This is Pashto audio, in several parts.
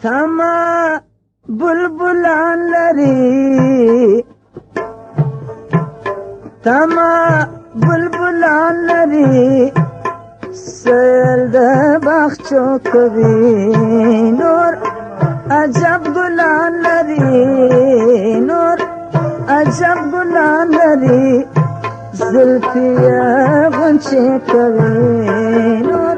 تما بلبلان لري تما بلبلان لري سیل د باغچو کوي نور عجب ګلان لري نور عجب ګلان لري زلفي غنچه کوي نور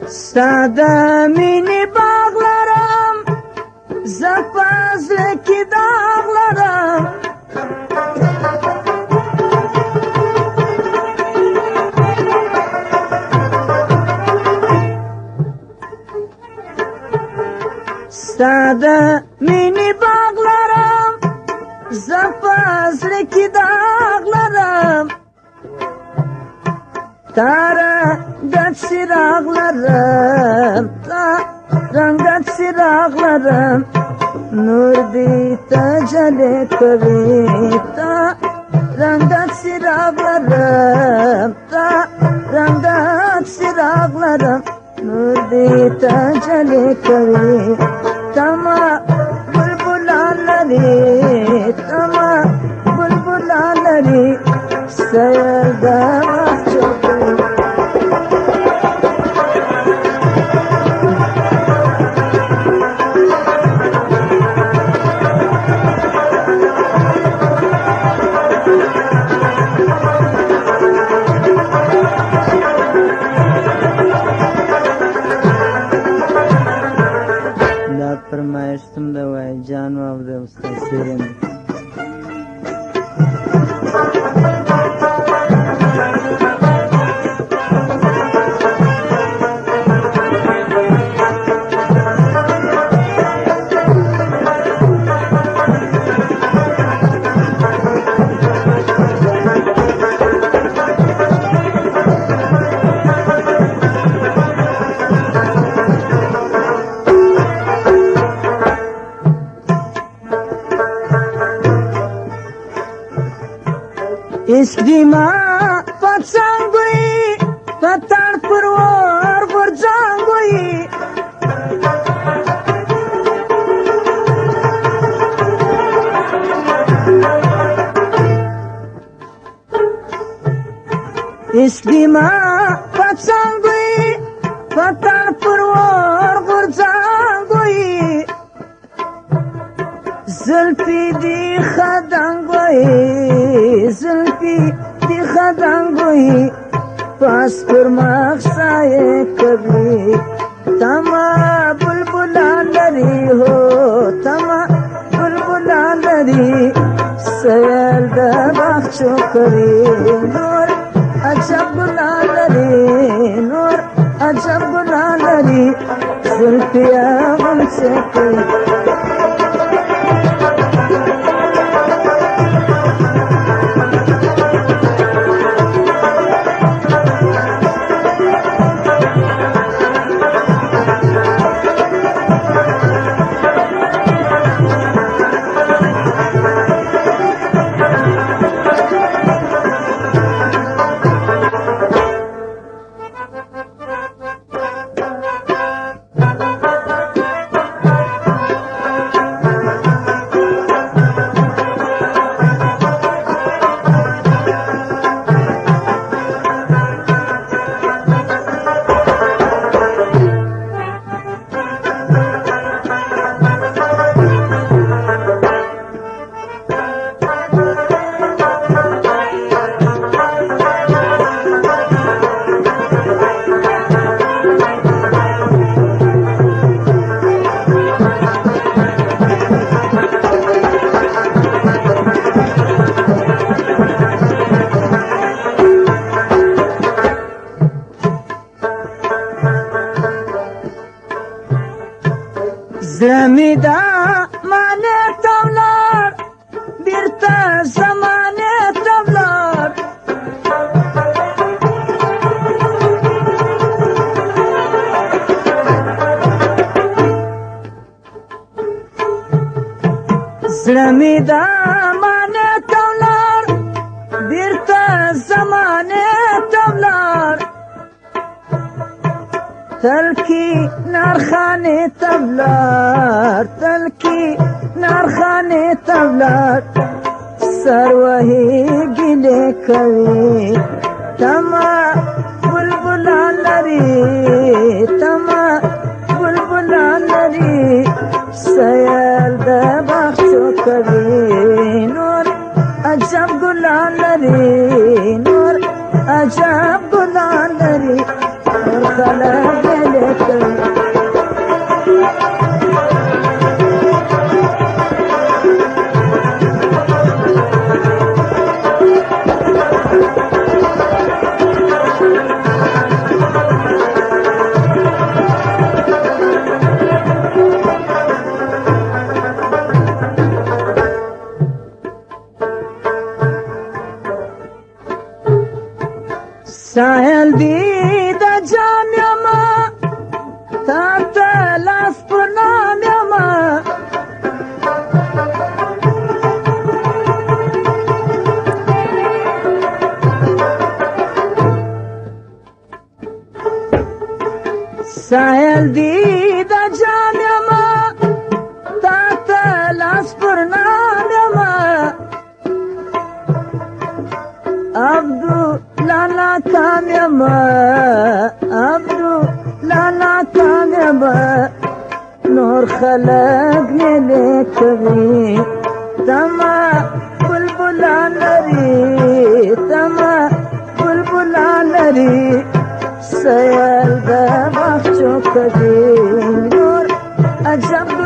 ساده مینی باغ لرم زفازله کی داغ لرم ساده مینی باغ لرم زفازله کی داغ لرم تارا گت سراغlarım ta rangat siraغlarım nur di tecelle kovi ta rangat siraغlarım ta rangat siraغlarım nur di tecelle kovi tama bulbulalari tama bulbulalari sayda فرمایشتم د وای جان او د استاد سیرن اسکریما پڅنګوي پتان پرور ورځنګوي اسکریما پڅنګوي پتان پرور ورځنګوي زلفي دی خدنګوي زلفي دی خدنګوي پاس پر مخسای کوي تما بلبلان لري هو تما بلبلان لري سیل د باغچو کوي نور عجب ګلان لري نور عجب ګلان لري زلفي غنچه کوي زمانه تولار بیرته زمانه تولار زړه مې د مانه تولار بیرته زمانه تولار تلکی نارخانه تولار تلکی نارخانه تولار سروهی گله کوي تما بلبلان لري تما بلبلان لري سیل د باغچو کوي نور عجب ګلان لري نور عجب ګلان لري نور خلک ګله کوي ساحل دی دا جام یما تا تا لاس پر نام یما ساحل دی دا جام یما تا تا لاس پر نام یما عبدو لانا کامیابا عبدو لانا کامیابا نور خلق نیلے کوي تما بلبلان لري تما بلبلان لري سیل د باغچو کوي نور عجب